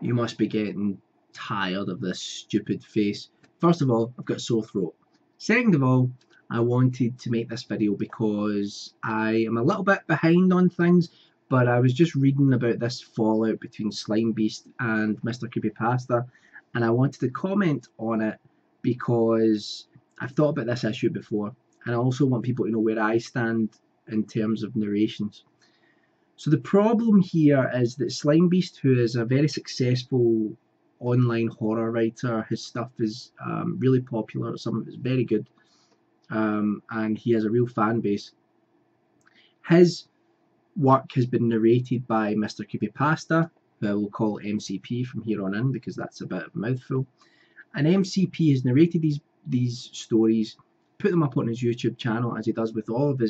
You must be getting tired of this stupid face. First of all, I've got a sore throat. Second of all, I wanted to make this video because I am a little bit behind on things, but I was just reading about this fallout between Slimebeast and MrCreepypasta, and I wanted to comment on it because I've thought about this issue before, and I also want people to know where I stand in terms of narrations. So the problem here is that Slimebeast, who is a very successful online horror writer, his stuff is really popular, some of it's very good, and he has a real fan base. His work has been narrated by MrCreepypasta, who I will call MCP from here on in because that's a bit of a mouthful. And MCP has narrated these stories, put them up on his YouTube channel as he does with all of the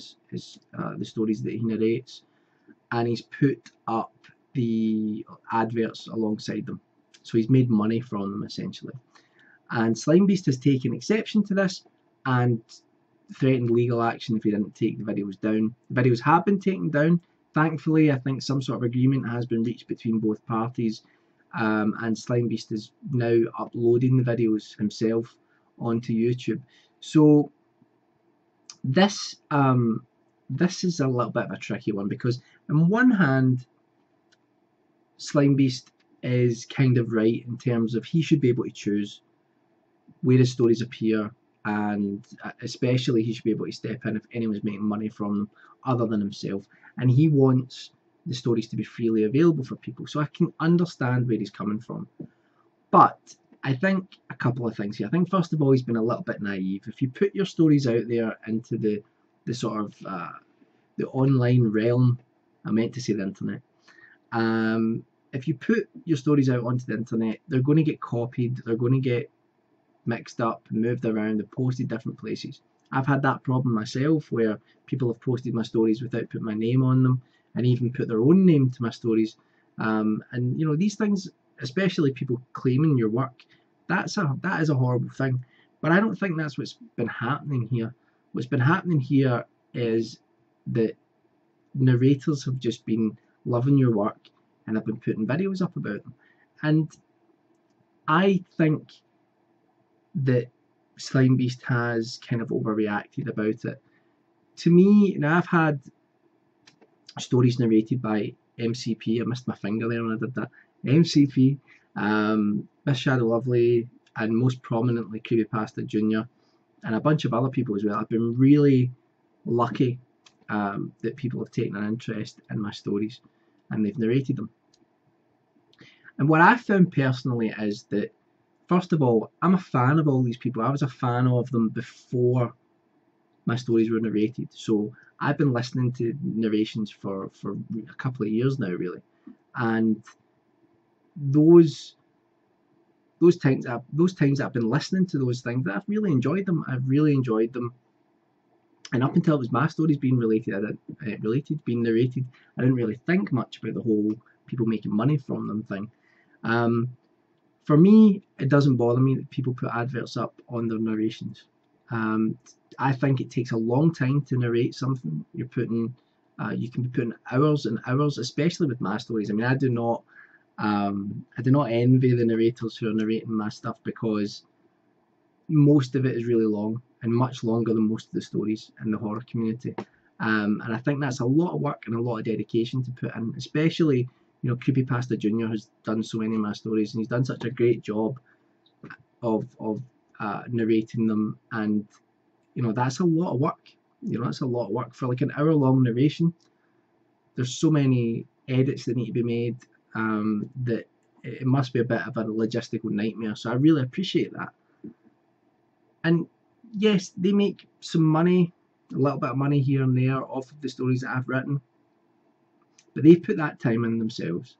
stories that he narrates, and he's put up the adverts alongside them. So he's made money from them essentially. And Slimebeast has taken exception to this and threatened legal action if he didn't take the videos down. The videos have been taken down. Thankfully, I think some sort of agreement has been reached between both parties, and Slimebeast is now uploading the videos himself onto YouTube. So this is a little bit of a tricky one because on one hand, Slimebeast is kind of right in terms of he should be able to choose where his stories appear, and especially he should be able to step in if anyone's making money from them other than himself, and he wants the stories to be freely available for people, so I can understand where he's coming from. But I think a couple of things here. I think first of all, he's been a little bit naive. If you put your stories out there into the sort of the online realm, I meant to say the internet, if you put your stories out onto the internet, they're going to get copied, they're going to get mixed up, moved around, and posted different places. I've had that problem myself where people have posted my stories without putting my name on them, and even put their own name to my stories. And you know, these things, especially people claiming your work, that is a horrible thing. But I don't think that's what's been happening here. What's been happening here is that narrators have just been loving your work and have been putting videos up about them. And I think that Slimebeast has kind of overreacted about it. To me, now I've had stories narrated by MCP. I missed my finger there when I did that. MCP, Miss Shadow Lovely, and most prominently Creepypasta Jr. and a bunch of other people as well. I've been really lucky that people have taken an interest in my stories and they've narrated them. And what I've found personally is that, first of all, I'm a fan of all these people. I was a fan of them before my stories were narrated. So I've been listening to narrations for a couple of years now, really. And those times that I've been listening to those things, I've really enjoyed them. I've really enjoyed them. And up until it was my stories being being narrated, I didn't really think much about the whole people making money from them thing. For me, it doesn't bother me that people put adverts up on their narrations. I think it takes a long time to narrate something. You can be putting hours and hours, especially with my stories. I mean, I do not envy the narrators who are narrating my stuff because most of it is really long and much longer than most of the stories in the horror community. And I think that's a lot of work and a lot of dedication to put in, especially, you know, Creepypasta Jr. has done so many of my stories and he's done such a great job of narrating them, and you know, that's a lot of work. You know, that's a lot of work for like an hour-long narration. There's so many edits that need to be made that it must be a bit of a logistical nightmare. So I really appreciate that. And yes, they make some money, a little bit of money here and there off of the stories that I've written, but they put that time in themselves,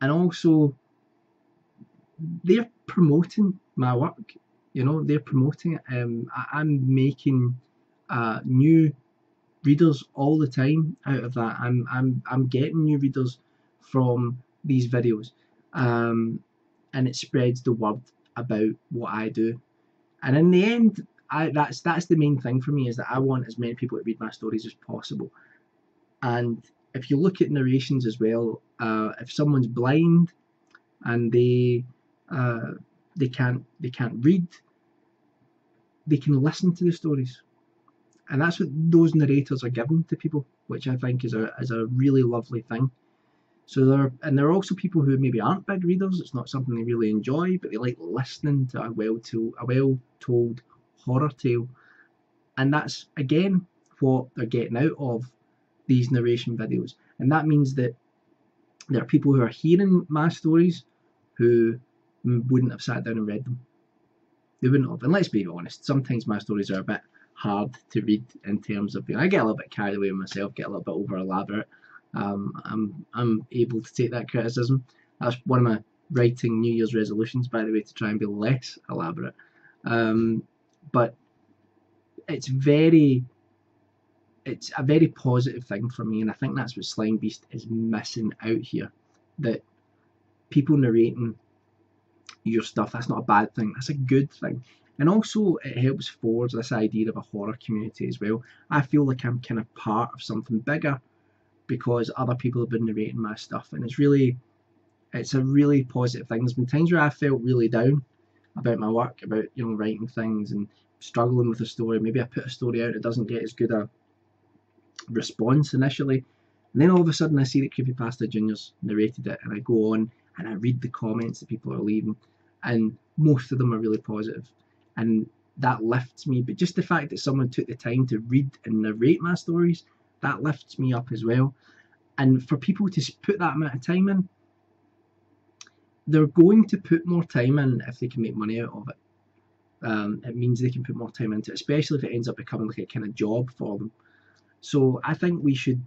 and also they're promoting my work. You know, they're promoting it. I'm making new readers all the time out of that. I'm getting new readers from these videos, and it spreads the word about what I do. And in the end, that's the main thing for me, is that I want as many people to read my stories as possible. And if you look at narrations as well, if someone's blind, and they can't read. They can listen to the stories, and that's what those narrators are given to people, which I think is a really lovely thing. So there are also people who maybe aren't big readers. It's not something they really enjoy, but they like listening to a well told horror tale, and that's again what they're getting out of these narration videos. And that means that there are people who are hearing my stories who wouldn't have sat down and read them. They wouldn't have. And let's be honest, sometimes my stories are a bit hard to read in terms of, I get a little bit carried away with myself, get a little bit over elaborate. I'm able to take that criticism. That's one of my writing New Year's resolutions, by the way, to try and be less elaborate. But it's a very positive thing for me, and I think that's what Slimebeast is missing out here. That people narrating your stuff, that's not a bad thing, that's a good thing. And also it helps forge this idea of a horror community as well. I feel like I'm kind of part of something bigger because other people have been narrating my stuff, and it's a really positive thing. There's been times where I felt really down about my work, about writing things and struggling with a story. Maybe I put a story out, it doesn't get as good a response initially, and then all of a sudden I see that Creepypasta Junior's narrated it, and I go on and I read the comments that people are leaving, and most of them are really positive, and that lifts me. But just the fact that someone took the time to read and narrate my stories, that lifts me up as well. And for people to put that amount of time in, they're going to put more time in if they can make money out of it. It means they can put more time into it, especially if it ends up becoming like a kind of job for them. So I think we should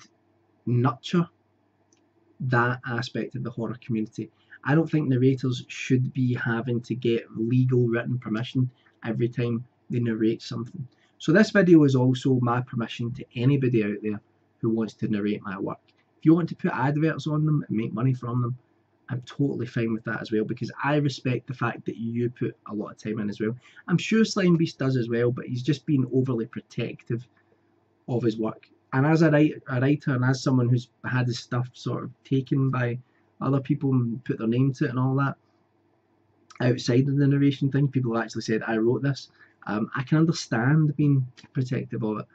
nurture that aspect of the horror community. I don't think narrators should be having to get legal written permission every time they narrate something. So this video is also my permission to anybody out there who wants to narrate my work. If you want to put adverts on them and make money from them, I'm totally fine with that as well, because I respect the fact that you put a lot of time in as well. I'm sure Slimebeast does as well, but he's just been overly protective of his work. And as a writer and as someone who's had his stuff sort of taken by other people and put their name to it and all that, outside of the narration thing, people have actually said, I wrote this. I can understand being protective of it,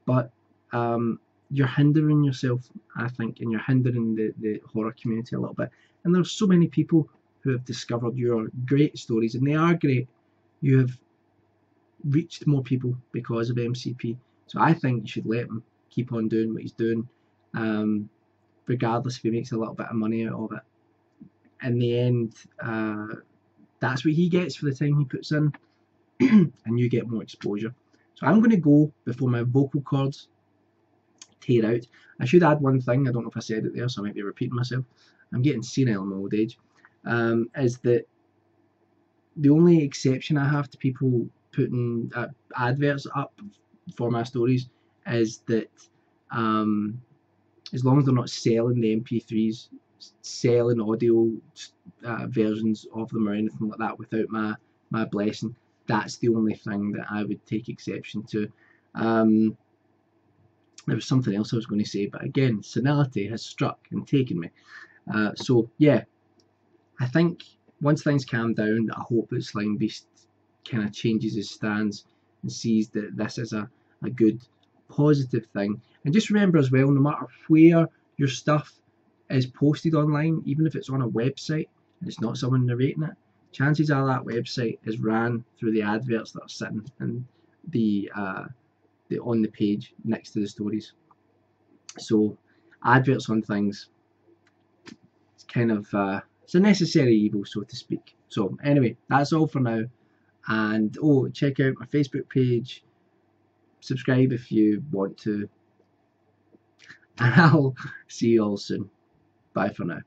but you're hindering yourself, I think, and you're hindering the horror community a little bit. And there's so many people who have discovered your great stories, and they are great. You have reached more people because of MCP. So I think you should let him keep on doing what he's doing, regardless if he makes a little bit of money out of it. In the end, that's what he gets for the time he puts in, and you get more exposure. So I'm going to go before my vocal cords tear out. I should add one thing, I don't know if I said it there, so I might be repeating myself. I'm getting senile in my old age. Is that the only exception I have to people putting adverts up for my stories is that as long as they're not selling the MP3s, selling audio versions of them or anything like that without my blessing, that's the only thing that I would take exception to. There was something else I was going to say, but again, senility has struck and taken me. So yeah, I think once things calm down, I hope that Slimebeast kind of changes his stance and sees that this is a good, positive thing. And just remember as well, no matter where your stuff is posted online, even if it's on a website and it's not someone narrating it, chances are that website is ran through the adverts that are sitting in the on the page next to the stories. So adverts on things, it's kind of it's a necessary evil, so to speak. So anyway, that's all for now. And check out my Facebook page, subscribe if you want to, and I'll see you all soon. Bye for now.